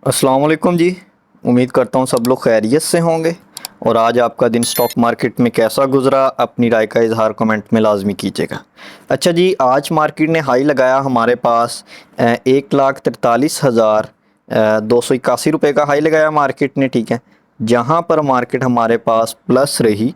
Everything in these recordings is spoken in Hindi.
अस्सलाम वालेकुम जी। उम्मीद करता हूँ सब लोग खैरियत से होंगे। और आज आपका दिन स्टॉक मार्केट में कैसा गुजरा, अपनी राय का इजहार कमेंट में लाजमी कीजिएगा। अच्छा जी, आज मार्केट ने हाई लगाया हमारे पास 1,43,281 रुपये का हाई लगाया मार्केट ने, ठीक है। जहाँ पर मार्केट हमारे पास प्लस रही,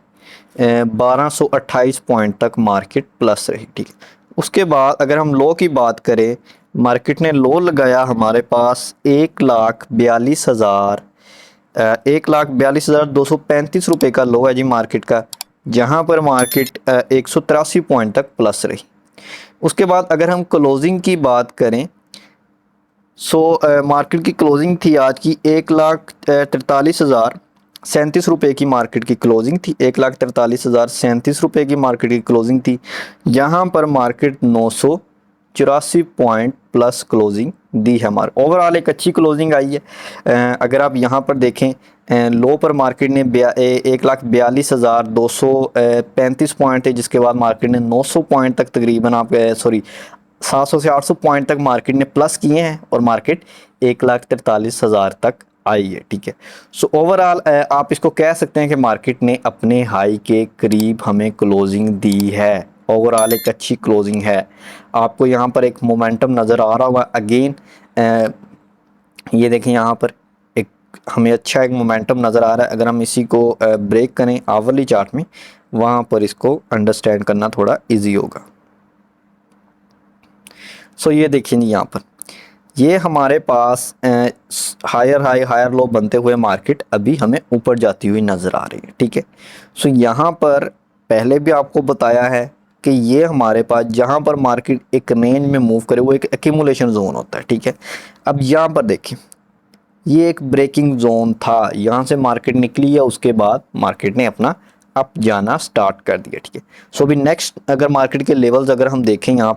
1228 पॉइंट तक मार्केट प्लस रही, ठीक है। उसके बाद अगर हम लो की बात करें, मार्केट ने लो लगाया हमारे पास 1,42,235 रुपये का लो है जी मार्केट का। जहाँ पर मार्केट 183 पॉइंट तक प्लस रही। उसके बाद अगर हम क्लोजिंग की बात करें, मार्केट की क्लोजिंग थी आज की 1,43,037 रुपये की मार्केट की क्लोजिंग थी। 1,43,037 रुपये की मार्केट की क्लोजिंग थी। यहाँ पर मार्केट 984 पॉइंट प्लस क्लोजिंग दी है। हमारे ओवरऑल एक अच्छी क्लोजिंग आई है। अगर आप यहाँ पर देखें, लो पर मार्केट ने 1,42,235 पॉइंट है, जिसके बाद मार्केट ने 900 पॉइंट तक तकरीबन 700 से 800 पॉइंट तक मार्केट ने प्लस किए हैं और मार्केट 1,43,000 तक आई है, ठीक है। सो ओवरऑल आप इसको कह सकते हैं कि मार्केट ने अपने हाई के करीब हमें क्लोजिंग दी है। ओवरऑल एक अच्छी क्लोजिंग है। आपको यहाँ पर एक मोमेंटम नज़र आ रहा होगा अगेन। ये देखें, यहाँ पर एक हमें अच्छा एक मोमेंटम नज़र आ रहा है। अगर हम इसी को ब्रेक करें आवरली चार्ट में, वहाँ पर इसको अंडरस्टैंड करना थोड़ा ईजी होगा। सो ये देखिए नहीं, यहाँ पर ये हमारे पास हायर हाई हायर लो बनते हुए मार्केट अभी हमें ऊपर जाती हुई नज़र आ रही है, ठीक है। सो यहाँ पर पहले भी आपको बताया है कि ये हमारे पास जहाँ पर मार्केट एक रेंज में मूव करे वो एक एक्यूमुलेशन जोन होता है, ठीक है। अब यहाँ पर देखिए, ये एक ब्रेकिंग जोन था, यहाँ से मार्केट निकली है, उसके बाद मार्केट ने अपना अप जाना स्टार्ट कर दिया, ठीक है। सो अभी नेक्स्ट अगर मार्केट के लेवल्स अगर हम देखें, यहाँ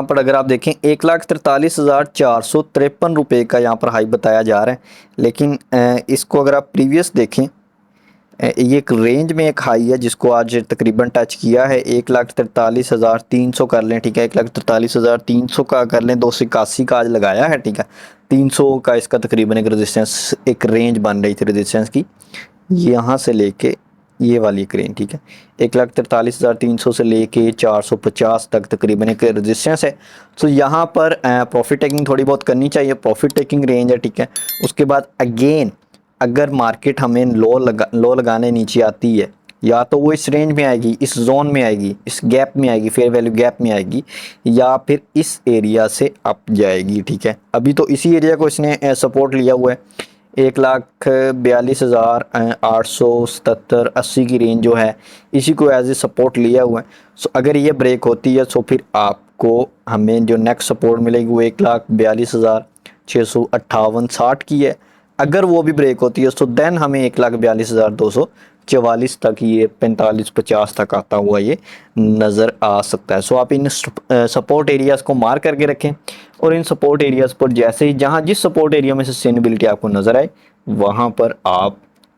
पर अगर आप देखें 1,43,453 रुपये का यहाँ पर हाई बताया जा रहा है। लेकिन इसको अगर आप प्रीवियस देखें, ये एक रेंज में एक हाई है जिसको आज तकरीबन टच किया है। 1,43,300 कर लें, ठीक है। 1,43,300 का कर लें, 281 का आज लगाया है, ठीक है। 300 का इसका तकरीबन एक रेजिस्टेंस, एक रेंज बन रही थी रेजिस्टेंस की, यहाँ से लेके ये वाली एक रेंज, ठीक है। 1,43,300 से लेके 450 तक तकरीबन एक रेजिस्टेंस है। तो यहाँ पर प्रॉफिट टेकिंग थोड़ी बहुत करनी चाहिए, प्रॉफिट टेकिंग रेंज है, ठीक है। उसके बाद अगेन अगर मार्केट हमें लो लगाने नीचे आती है, या तो वो इस रेंज में आएगी, इस जोन में आएगी, इस गैप में आएगी, फेयर वैल्यू गैप में आएगी, या फिर इस एरिया से अप जाएगी, ठीक है। अभी तो इसी एरिया को इसने सपोर्ट लिया हुआ है। 1,42,877-80 की रेंज जो है, इसी को एज ए सपोर्ट लिया हुआ है। सो अगर ये ब्रेक होती है तो फिर आपको हमें जो नेक्स्ट सपोर्ट मिलेगी वो 1,42,658-60 की है। अगर वो भी ब्रेक होती है तो देन हमें 1,42,244 तक, ये 45-50 तक आता हुआ ये नज़र आ सकता है। सो आप इन सपोर्ट एरियाज़ को मार्क करके रखें, और इन सपोर्ट एरियाज़ पर जैसे ही जहाँ जिस सपोर्ट एरिया में सस्टेनेबिलिटी आपको नज़र आए, वहाँ पर आप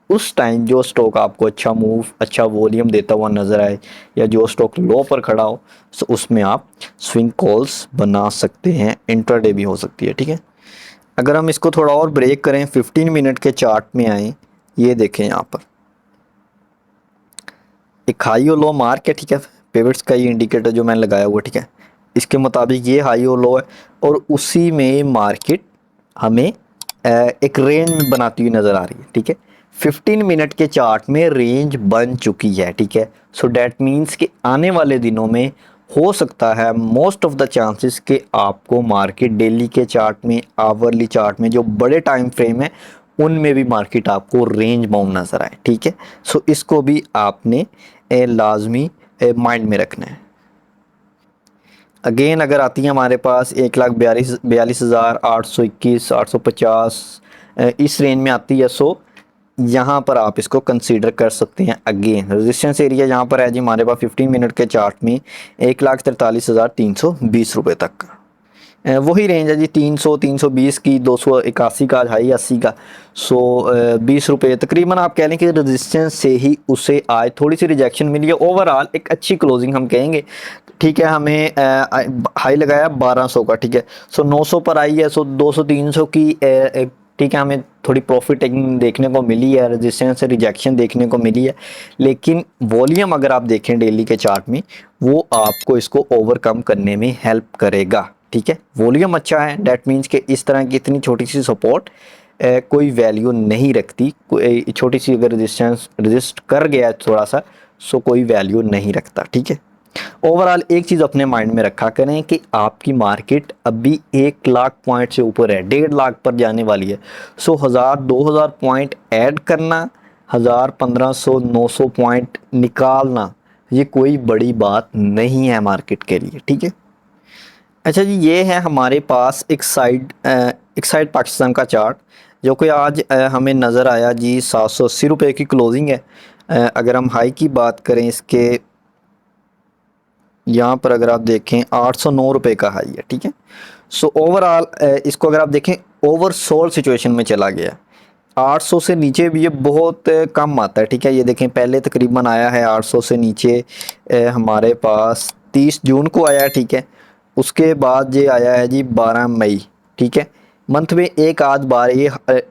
उस टाइम जो स्टॉक आपको अच्छा मूव, अच्छा वॉल्यूम देता हुआ नज़र आए, या जो स्टॉक लो पर खड़ा हो, तो उसमें आप स्विंग कॉल्स बना सकते हैं। इंट्राडे भी हो सकती है, ठीक है। अगर हम इसको थोड़ा और ब्रेक करें, 15 मिनट के चार्ट में आए, ये देखें यहाँ पर एक हाई और लो मार्क है, ठीक है। पिवट्स का ये इंडिकेटर जो मैंने लगाया हुआ, ठीक है, इसके मुताबिक ये हाई और लो है, और उसी में मार्केट हमें एक रेंज बनाती हुई नज़र आ रही है, ठीक है। 15 मिनट के चार्ट में रेंज बन चुकी है, ठीक है। सो डैट मीन्स कि आने वाले दिनों में हो सकता है, मोस्ट ऑफ द चांसेस कि आपको मार्केट डेली के चार्ट में, आवरली चार्ट में, जो बड़े टाइम फ्रेम है उनमें भी मार्केट आपको रेंज बाउंड नज़र आए, ठीक है। सो इसको भी आपने लाजमी माइंड में रखना है। अगेन अगर आती है हमारे पास 1,42,42,821, 850 इस रेंज में आती है, सो यहाँ पर आप इसको कंसीडर कर सकते हैं। अगेन रेजिस्टेंस एरिया यहाँ पर है जी हमारे पास 15 मिनट के चार्ट में 1,43,320 रुपये तक का। वही रेंज है जी, 300 320 की, 281 का, 280 का। सो 20 रुपये तकरीबन आप कह लें कि रेजिस्टेंस से ही उसे आज थोड़ी सी रिजेक्शन मिली है। ओवरऑल एक अच्छी क्लोजिंग हम कहेंगे। ठीक है, हमें हाई लगाया 1200 का, ठीक है। सो 900 पर आई है, सो 200 300 की ठीक है, हमें थोड़ी प्रॉफिट टेकिंग देखने को मिली है, रेजिस्टेंस से रिजेक्शन देखने को मिली है। लेकिन वॉल्यूम अगर आप देखें डेली के चार्ट में, वो आपको इसको ओवरकम करने में हेल्प करेगा। ठीक है, वॉल्यूम अच्छा है, डैट मीन्स कि इस तरह की इतनी छोटी सी सपोर्ट कोई वैल्यू नहीं रखती। कोई छोटी सी अगर रेजिस्टेंस रेजिस्ट कर गया थोड़ा सा, सो कोई वैल्यू नहीं रखता। ठीक है, ओवरऑल एक चीज़ अपने माइंड में रखा करें कि आपकी मार्केट अभी 1 लाख पॉइंट से ऊपर है, 1.5 लाख पर जाने वाली है। सो 1000-2000 पॉइंट ऐड करना, 1000-1500 900 पॉइंट निकालना, ये कोई बड़ी बात नहीं है मार्केट के लिए। ठीक है, अच्छा जी, ये है हमारे पास एक साइड पाकिस्तान का चार्ट, जो कि आज हमें नज़र आया जी 780 रुपये की क्लोजिंग है। अगर हम हाई की बात करें इसके, यहाँ पर अगर आप देखें 809 रुपये का हाई है। ठीक है, सो ओवरऑल इसको अगर आप देखें, ओवरसोल्ड सिचुएशन में चला गया। 800 से नीचे भी ये बहुत कम आता है। ठीक है, ये देखें पहले तकरीबन आया है 800 से नीचे हमारे पास 30 जून को आया है। ठीक है, उसके बाद ये आया है जी 12 मई। ठीक है, मंथ में एक आध बार ये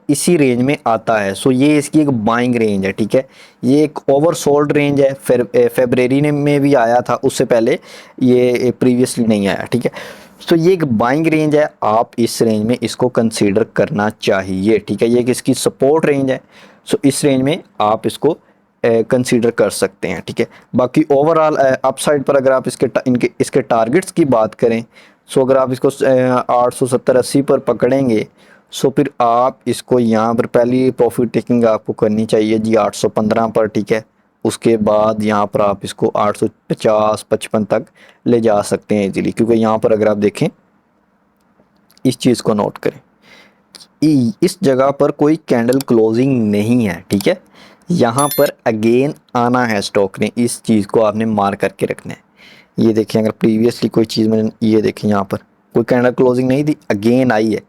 इसी रेंज में आता है। सो ये इसकी एक बाइंग रेंज है। ठीक है, ये एक ओवरसोल्ड रेंज है। फिर फेबररी में भी आया था, उससे पहले ये प्रीवियसली नहीं आया। ठीक है, तो ये एक बाइंग रेंज है, आप इस रेंज में इसको कंसीडर करना चाहिए। ठीक है, ये एक इसकी सपोर्ट रेंज है। सो इस रेंज में आप इसको कंसीडर कर सकते हैं। ठीक है, बाकी ओवरऑल अपसाइड पर अगर आप इसके टारगेट्स की बात करें, सो अगर आप इसको 870-80 पर पकड़ेंगे, सो फिर आप इसको यहाँ पर पहली प्रॉफिट टेकिंग आपको करनी चाहिए जी 815 पर। ठीक है, उसके बाद यहाँ पर आप इसको 850-55 तक ले जा सकते हैं इजीली, क्योंकि यहाँ पर अगर आप देखें, इस चीज़ को नोट करें, इस जगह पर कोई कैंडल क्लोजिंग नहीं है। ठीक है, यहाँ पर अगेन आना है स्टॉक ने, इस चीज़ को आपने मार करके रखना है। ये देखें, अगर प्रीवियसली कोई चीज़ मैंने, ये देखें यहाँ पर कोई कैंडल क्लोजिंग नहीं थी, अगेन आई है,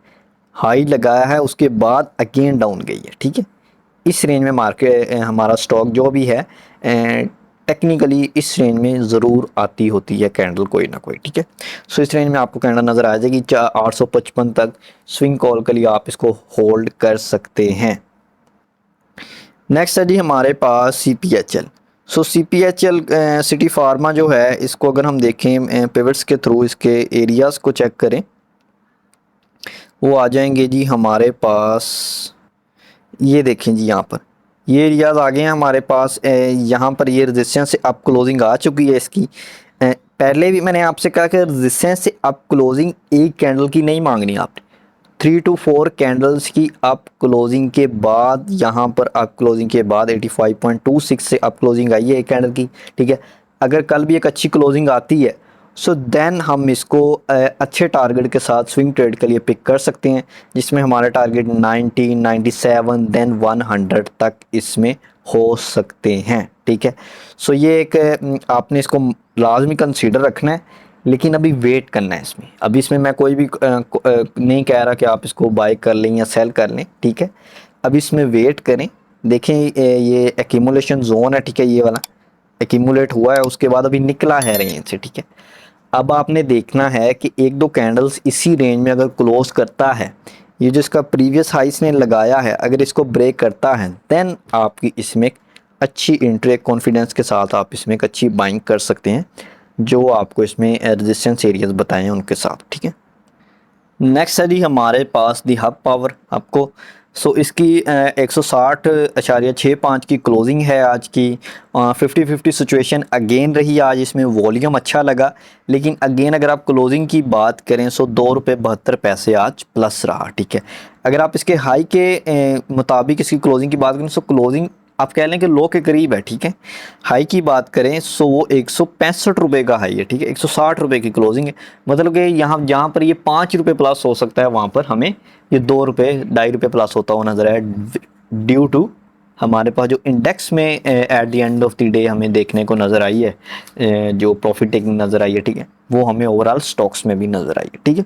हाई लगाया है, उसके बाद अगेन डाउन गई है। ठीक है, इस रेंज में मार्केट हमारा स्टॉक जो भी है टेक्निकली इस रेंज में ज़रूर आती होती है कैंडल कोई ना कोई। ठीक है, सो इस रेंज में आपको कैंडल नज़र आ जाएगी 855 तक। स्विंग कॉल के लिए आप इसको होल्ड कर सकते हैं। नेक्स्ट है जी हमारे पास CPHL। सो CPHL सिटी फार्मा जो है, इसको अगर हम देखें पिवट्स के थ्रू इसके एरियाज़ को चेक करें, वो आ जाएंगे जी हमारे पास। ये देखें जी, यहाँ पर ये एरियाज़ आ गए हैं हमारे पास। यहाँ पर ये रेजिस्टेंस से अप क्लोजिंग आ चुकी है इसकी। पहले भी मैंने आपसे कहा कि रेजिस्टेंस से अप क्लोजिंग एक कैंडल की नहीं मांगनी आपने, 3 to 4 कैंडल्स की अप क्लोजिंग के बाद, यहाँ पर अप क्लोजिंग के बाद 85.26 से अप क्लोजिंग आई है एक कैंडल की। ठीक है, अगर कल भी एक अच्छी क्लोजिंग आती है, सो देन हम इसको अच्छे टारगेट के साथ स्विंग ट्रेड के लिए पिक कर सकते हैं, जिसमें हमारे टारगेट 90, 97 देन 100 तक इसमें हो सकते हैं। ठीक है, सो ये एक आपने इसको लाजमी कंसीडर रखना है, लेकिन अभी वेट करना है इसमें। अभी इसमें मैं कोई भी नहीं कह रहा कि आप इसको बाय कर लें या सेल कर लें। ठीक है, अभी इसमें वेट करें, देखें ये एक्यूमुलेशन जोन है। ठीक है, ये वाला एक्यूमुलेट हुआ है, उसके बाद अभी निकला है रेंज से। ठीक है, अब आपने देखना है कि एक दो कैंडल्स इसी रेंज में अगर क्लोज करता है, ये जो इसका प्रीवियस हाइस ने लगाया है, अगर इसको ब्रेक करता है, देन आपकी इसमें अच्छी एंट्री कॉन्फिडेंस के साथ आप इसमें एक अच्छी बाइंग कर सकते हैं, जो आपको इसमें रेजिस्टेंस एरियाज बताए हैं उनके साथ। ठीक है, नेक्स्ट है जी हमारे पास दी हब पावर आपको। सो इसकी 160.65 की क्लोजिंग है आज की। 50-50 सिचुएशन अगेन रही आज, इसमें वॉल्यूम अच्छा लगा, लेकिन अगेन अगर आप क्लोजिंग की बात करें, सो 2 रुपये 72 पैसे आज प्लस रहा। ठीक है, अगर आप इसके हाई के मुताबिक इसकी क्लोजिंग की बात करें, सो क्लोजिंग आप कह लें कि लो के करीब है। ठीक है, हाई की बात करें, सो वो 165 रुपये का हाई है। ठीक है, 160 रुपये की क्लोजिंग है, मतलब कि यहाँ जहाँ पर ये 5 रुपये प्लस हो सकता है, वहाँ पर हमें ये 2 रुपये 2.5 रुपये प्लस होता हुआ नजर आया, ड्यू टू हमारे पास जो इंडेक्स में at the end of the day हमें देखने को नज़र आई है, जो प्रॉफिट टेकिंग नज़र आई है। ठीक है, वो हमें ओवरऑल स्टॉक्स में भी नज़र आई है। ठीक है,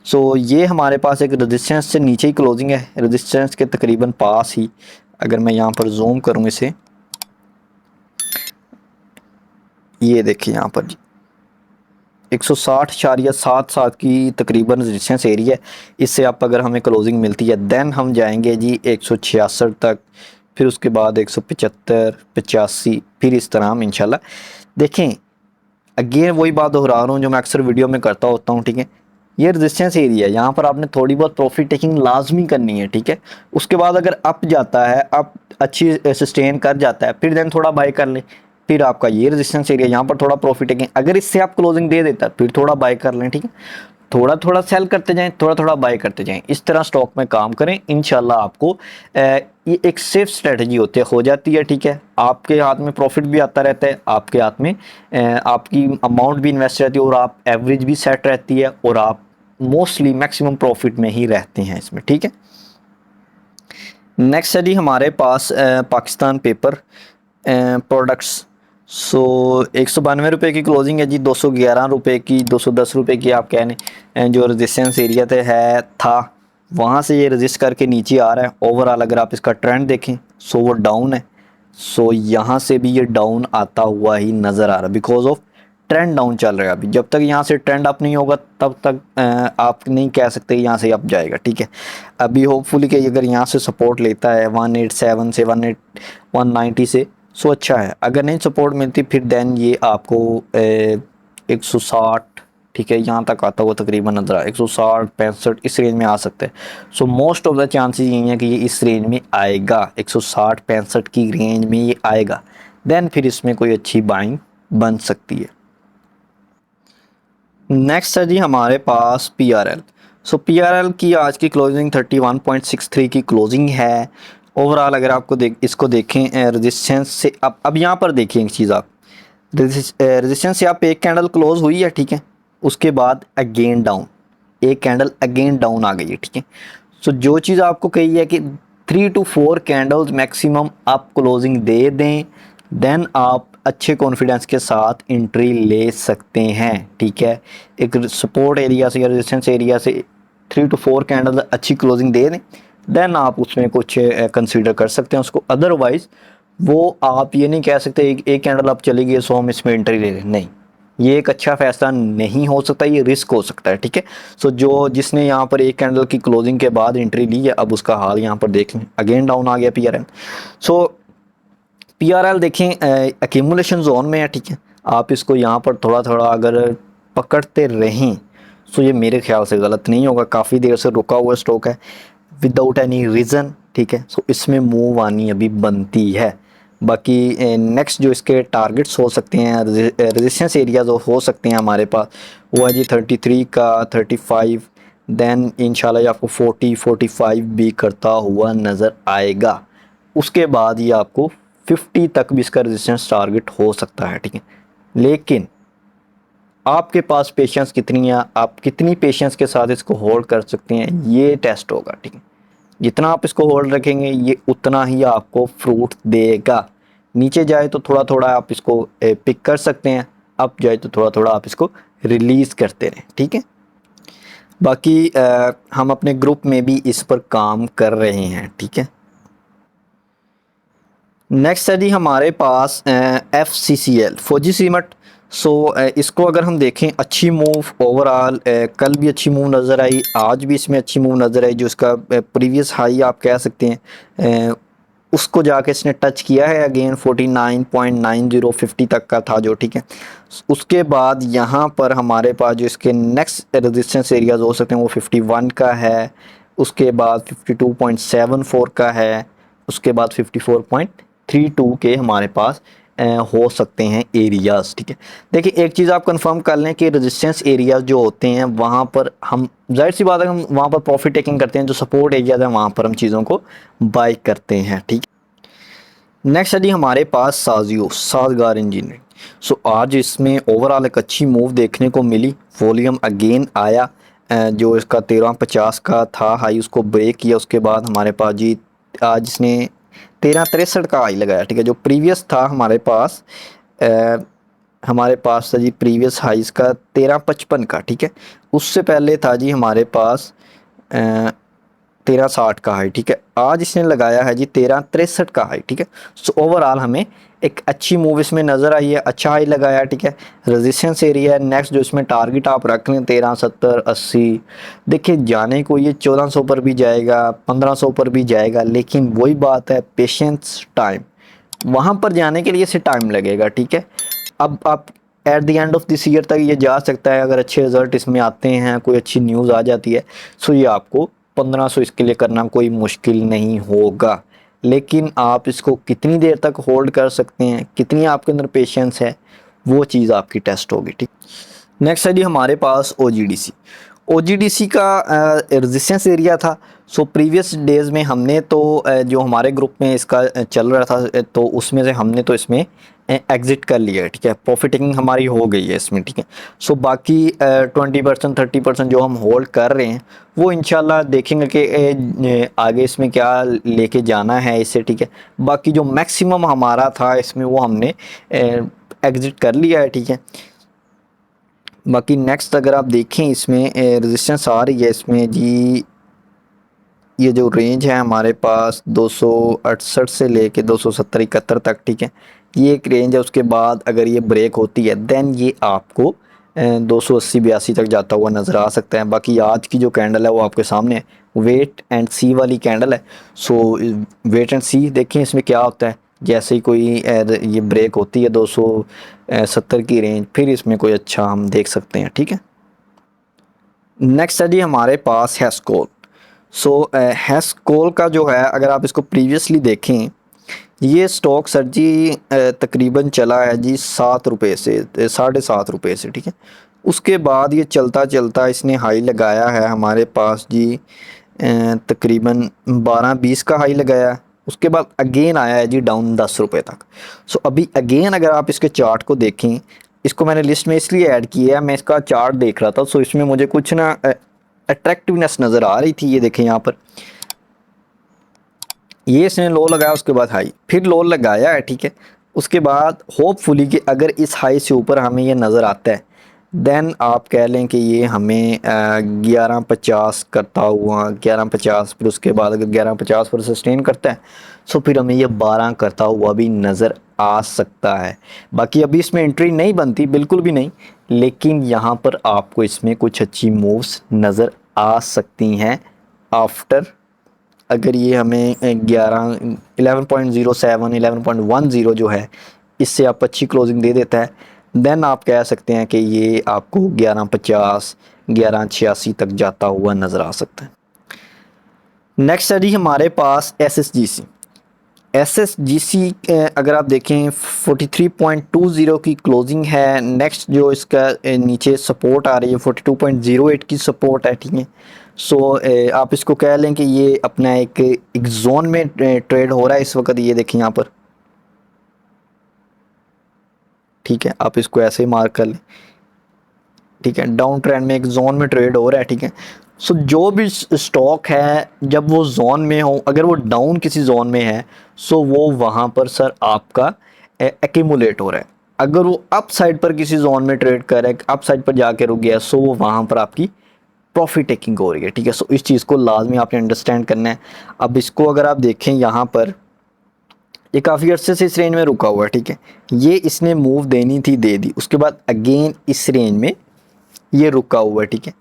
सो ये हमारे पास एक रेजिस्टेंस से नीचे ही क्लोजिंग है, रेजिस्टेंस के तकरीबन पास ही। अगर मैं यहाँ पर जूम करूँ इसे, ये देखिए यहाँ पर जी 160.77 की तकरीबन रेजिस्टेंस एरिया है। इससे आप अगर हमें क्लोजिंग मिलती है देन हम जाएंगे जी 166 तक, फिर उसके बाद 175, 85, फिर इस तरह हम इंशाल्लाह देखें। अगेन वही बात दोहरा रहा हूँ जो मैं अक्सर वीडियो में करता होता हूँ, ठीक है। ये रेजिस्टेंस एरिया है, यहाँ पर आपने थोड़ी बहुत प्रॉफिट टेकिंग लाजमी करनी है, ठीक है। उसके बाद अगर अप जाता है, अप अच्छी सस्टेन कर जाता है, फिर देन थोड़ा बाय कर लें। फिर आपका ये रेजिस्टेंस एरिया, यहाँ पर थोड़ा प्रॉफिट टेकिंग, अगर इससे आप क्लोजिंग दे देता है फिर थोड़ा बाय कर लें, ठीक है। थोड़ा थोड़ा सेल करते जाएं, थोड़ा थोड़ा बाय करते जाएं, इस तरह स्टॉक में काम करें। इंशाल्लाह आपको ये एक सेफ स्ट्रेटजी होती है, हो जाती है, ठीक है। आपके हाथ में प्रॉफिट भी आता रहता है, आपके हाथ में आपकी अमाउंट भी इन्वेस्ट रहती है, और आप एवरेज भी सेट रहती है, और आप मोस्टली मैक्सिमम प्रॉफिट में ही रहते हैं इसमें, ठीक है। नेक्स्ट है जी हमारे पास पाकिस्तान पेपर प्रोडक्ट्स। सो 192 की क्लोजिंग है जी, 211 की, 210 की आप कह लें। जो रेजिस्टेंस एरिया थे है था, वहाँ से ये रजिस्ट करके नीचे आ रहा है। ओवरऑल अगर आप इसका ट्रेंड देखें सो वो डाउन है। सो यहाँ से भी ये डाउन आता हुआ ही नज़र आ रहा है, बिकॉज ऑफ ट्रेंड डाउन चल रहा है अभी। जब तक यहाँ से ट्रेंड अप नहीं होगा तब तक आप नहीं कह सकते यहाँ से अप जाएगा, ठीक है। अभी होपफुली कि अगर यहाँ से सपोर्ट लेता है 187 से 190 से, सो अच्छा है। अगर नहीं सपोर्ट मिलती फिर देन ये आपको 160, ठीक है, यहाँ तक आता हुआ तकरीबन नजर आ 160 65 इस रेंज में आ सकता है। So most of the chances यही है कि ये इस रेंज में आएगा, 160 65 की रेंज में ये आएगा। देन फिर इसमें कोई अच्छी बाइंग बन सकती है। नेक्स्ट है जी हमारे पास PRL। सो PRL की आज की क्लोजिंग 31.63 की क्लोजिंग है। ओवरऑल अगर आपको इसको देखें रेजिस्टेंस से, अब यहाँ पर देखिए एक चीज़, आप रेजिस्टेंस से आप एक कैंडल क्लोज हुई है, ठीक है। उसके बाद अगेन डाउन, एक कैंडल अगेन डाउन आ गई है, ठीक है। सो जो चीज़ आपको कही है कि 3 to 4 कैंडल्स मैक्सिमम आप क्लोजिंग दे दें, देन आप अच्छे कॉन्फिडेंस के साथ एंट्री ले सकते हैं, ठीक है। एक सपोर्ट एरिया से या रेजिस्टेंस एरिया से 3 to 4 कैंडल अच्छी क्लोजिंग दे दें, देन आप उसमें कुछ कंसीडर कर सकते हैं उसको। अदरवाइज़ वो आप ये नहीं कह सकते एक कैंडल आप चली गई सो हम इसमें एंट्री ले लें, नहीं, ये एक अच्छा फैसला नहीं हो सकता, ये रिस्क हो सकता है, ठीक है। सो जो जिसने यहाँ पर एक कैंडल की क्लोजिंग के बाद एंट्री ली है, अब उसका हाल यहाँ पर देख लें, अगेन डाउन आ गया PRL। सो PRL देखें एक्यूमुलेशन जोन में है, ठीक है। आप इसको यहाँ पर थोड़ा थोड़ा अगर पकड़ते रहें सो ये मेरे ख्याल से गलत नहीं होगा। काफ़ी देर से रुका हुआ स्टॉक है विदाउट एनी रीज़न, ठीक है। सो इसमें मूव आनी अभी बनती है। बाकी नेक्स्ट जो इसके टारगेट्स हो सकते हैं, रेजिस्टेंस एरिया जो हो सकते हैं हमारे पास, वो है जी 33 का, 35, देन इंशाल्लाह ये आपको 40 45 भी करता हुआ नज़र आएगा। उसके बाद ये आपको 50 तक भी इसका रेजिस्टेंस टारगेट हो सकता है, ठीक है। लेकिन आपके पास पेशेंस कितनी है, आप कितनी पेशेंस के साथ इसको होल्ड कर सकते हैं, ये टेस्ट होगा, ठीक है। जितना आप इसको होल्ड रखेंगे ये उतना ही आपको फ्रूट देगा। नीचे जाए तो थोड़ा थोड़ा आप इसको पिक कर सकते हैं, अप जाए तो थोड़ा थोड़ा आप इसको रिलीज़ करते रहें, ठीक है। बाकी हम अपने ग्रुप में भी इस पर काम कर रहे हैं, ठीक है। नेक्स्ट है जी हमारे पास FCCL फौजी सीमेंट। सो इसको अगर हम देखें अच्छी मूव ओवरऑल, कल भी अच्छी मूव नज़र आई, आज भी इसमें अच्छी मूव नज़र आई। जो इसका प्रीवियस हाई आप कह सकते हैं उसको जाके इसने टच किया है अगेन, 49.9050 तक का था जो, ठीक है। उसके बाद यहाँ पर हमारे पास जो इसके नेक्स्ट रेजिस्टेंस एरियाज हो सकते हैं वो 51 का है, उसके बाद 52.74 का है, उसके बाद 54.32 के हमारे पास हो सकते हैं एरियाज़, ठीक है। देखिए एक चीज़ आप कंफर्म कर लें कि रेजिस्टेंस एरियाज़ जो होते हैं वहाँ पर हम, जाहिर सी बात है, हम वहाँ पर प्रॉफिट टेकिंग करते हैं। जो सपोर्ट एरियाज़ हैं वहाँ पर हम चीज़ों को बाई करते हैं, ठीक है। नेक्स्ट है जी हमारे पास साज़गार इंजीनियरिंग। सो आज इसमें ओवरऑल एक अच्छी मूव देखने को मिली, वॉल्यूम अगेन आया। जो इसका 1350 का था हाई उसको ब्रेक किया, उसके बाद हमारे पास जी आज इसने 1363 का हाई लगाया, ठीक है। जो प्रीवियस था हमारे पास हमारे पास था जी प्रीवियस हाइस का 13.55 का, ठीक है। उससे पहले था जी हमारे पास 13.60 का हाई, ठीक है। आज इसने लगाया है जी 13.63 का हाई, ठीक है। सो ओवरऑल हमें एक अच्छी मूव इसमें नज़र आई है, अच्छा हाई लगाया, ठीक है। रेजिस्टेंस एरिया है नेक्स्ट जो इसमें टारगेट आप रख लें 1370-80। देखिए जाने को ये 1400 पर भी जाएगा, 1500 पर भी जाएगा, लेकिन वही बात है पेशेंस टाइम, वहाँ पर जाने के लिए इसे टाइम लगेगा, ठीक है। अब आप at the end of this year तक ये जा सकता है, अगर अच्छे रिजल्ट इसमें आते हैं, कोई अच्छी न्यूज़ आ जाती है, सो ये आपको 1500 इसके लिए करना कोई मुश्किल नहीं होगा। लेकिन आप इसको कितनी देर तक होल्ड कर सकते हैं, कितनी आपके अंदर पेशेंस है, वो चीज़ आपकी टेस्ट होगी, ठीक। नेक्स्ट है जी हमारे पास OGDC का रेजिस्टेंस एरिया था। सो प्रीवियस डेज़ में हमने तो जो हमारे ग्रुप में इसका चल रहा था तो उसमें से हमने तो इसमें एग्ज़िट कर लिया है, ठीक है। प्रॉफिटिंग हमारी हो गई है इसमें, ठीक है। सो बाकी 20% 30% जो हम होल्ड कर रहे हैं वो इंशाल्लाह देखेंगे कि आगे इसमें क्या लेके जाना है इसे, ठीक है। बाकी जो मैक्सिमम हमारा था इसमें वो हमने एग्ज़िट कर लिया है, ठीक है। बाकी नेक्स्ट अगर आप देखें इसमें रेजिस्टेंस आ रही है इसमें जी, ये जो रेंज है हमारे पास 268 से लेके 270-71 तक, ठीक है। ये एक रेंज है, उसके बाद अगर ये ब्रेक होती है देन ये आपको 280-82 तक जाता हुआ नज़र आ सकता है। बाकी आज की जो कैंडल है वो आपके सामने है, वेट एंड सी वाली कैंडल है। सो वेट एंड सी देखें इसमें क्या होता है, जैसे ही कोई ये ब्रेक होती है 270 की रेंज, फिर इसमें कोई अच्छा हम देख सकते हैं, ठीक है। नेक्स्ट है जी हमारे पास हैस्कोल। सो हैस्कोल का जो है अगर आप इसको प्रीवियसली देखें, ये स्टॉक सर जी तकरीबन चला है जी 7 रुपये से 7.5 रुपये से, ठीक है। उसके बाद ये चलता चलता इसने हाई लगाया है हमारे पास जी तकरीबन 12-20 का हाई लगाया है। उसके बाद अगेन आया है जी डाउन 10 रुपये तक। सो अभी अगेन अगर आप इसके चार्ट को देखें, इसको मैंने लिस्ट में इसलिए ऐड किया है, मैं इसका चार्ट देख रहा था, सो इसमें मुझे कुछ ना अट्रैक्टिवनेस नज़र आ रही थी। ये देखें यहाँ पर ये इसने लो लगाया, उसके बाद हाई, फिर लो लगाया है, ठीक है। उसके बाद होपफुली कि अगर इस हाई से ऊपर हमें ये नज़र आता है देन आप कह लें कि ये हमें 11.50 करता हुआ 11.50, फिर उसके बाद अगर 11.50 पर सस्टेन करता है सो फिर हमें ये 12 करता हुआ भी नज़र आ सकता है। बाकी अभी इसमें एंट्री नहीं बनती, बिल्कुल भी नहीं, लेकिन यहाँ पर आपको इसमें कुछ अच्छी मूव्स नज़र आ सकती हैं आफ्टर, अगर ये हमें 11.07 11.10 जो है इससे आप अच्छी क्लोजिंग दे देता है देन आप कह सकते हैं कि ये आपको 11.50 11.86 तक जाता हुआ नज़र आ सकता है। नेक्स्ट है जी हमारे पास SSGC अगर आप देखें 43.20 की क्लोजिंग है। नेक्स्ट जो इसका नीचे सपोर्ट आ रही है 42.08 की सपोर्ट है, ठीक है। सो आप इसको कह लें कि ये अपना एक जोन में ट्रेड हो रहा है इस वक्त, ये देखें यहाँ पर, ठीक है। आप इसको ऐसे ही मार्क कर लें, ठीक है। डाउन ट्रेंड में एक जोन में ट्रेड हो रहा है, ठीक है। सो जो भी स्टॉक है जब वो जोन में हो, अगर वो डाउन किसी जोन में है सो वो वहाँ पर सर आपका एक्यूमुलेट हो रहा है। अगर वो अप साइड पर किसी जोन में ट्रेड कर रहा है, अप साइड पर जाके रुक गया, सो वो वहाँ पर आपकी प्रॉफिट टेकिंग हो रही है, ठीक है। सो इस चीज़ को लाजमी आपने अंडरस्टैंड करना है। अब इसको अगर आप देखें यहाँ पर ये काफ़ी अर्से से इस रेंज में रुका हुआ है, ठीक है। ये इसने मूव देनी थी, दे दी, उसके बाद अगेन इस रेंज में ये रुका हुआ है, ठीक है।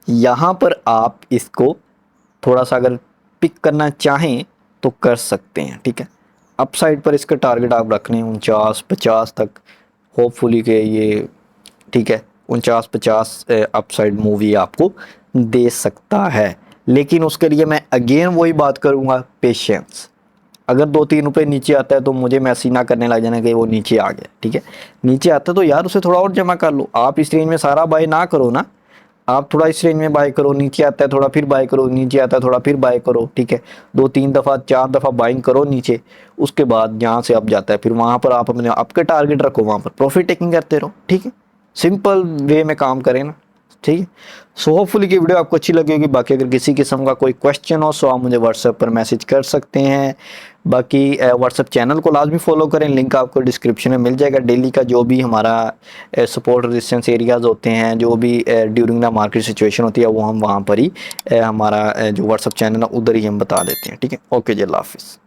यहाँ पर आप इसको थोड़ा सा अगर पिक करना चाहें तो कर सकते हैं, ठीक है। अप साइड पर इसका टारगेट आप रख लें 49-50 तक, होपफुली के ये, ठीक है, 49-50 अप साइड मूव ये आपको दे सकता है। लेकिन उसके लिए मैं अगेन वही बात करूँगा, पेशेंस। अगर 2-3 रुपये नीचे आता है तो मुझे मैसेज ना करने लग जाना कि वो नीचे आ गया, ठीक है। नीचे आता है तो यार उसे थोड़ा और जमा कर लो, आप इस रेंज में सारा बाय ना करो ना, आप थोड़ा इस रेंज में बाय करो, नीचे आता है थोड़ा फिर बाय करो, नीचे आता है थोड़ा फिर बाय करो, ठीक है। 2-3 दफ़ा 4 दफ़ा बाइंग करो नीचे, उसके बाद जहाँ से अब जाता है फिर वहाँ पर आप अपने आपके टारगेट रखो, वहाँ पर प्रॉफिट टेकिंग करते रहो, ठीक है। सिंपल वे में काम करें ना, ठीक है। सो होपफुली की वीडियो आपको अच्छी लगी होगी। बाकी अगर किसी किस्म का कोई क्वेश्चन हो सो आप मुझे व्हाट्सएप पर मैसेज कर सकते हैं। बाकी व्हाट्सएप चैनल को लाजमी फॉलो करें, लिंक आपको डिस्क्रिप्शन में मिल जाएगा। डेली का जो भी हमारा सपोर्ट रेजिस्टेंस एरियाज़ होते हैं, जो भी ड्यूरिंग द मार्केट सिचुएशन होती है, वो हम वहाँ पर ही हमारा जो व्हाट्सएप चैनल है उधर ही हम बता देते हैं। ठीक है, ओके जी, अल्लाह हाफिज़।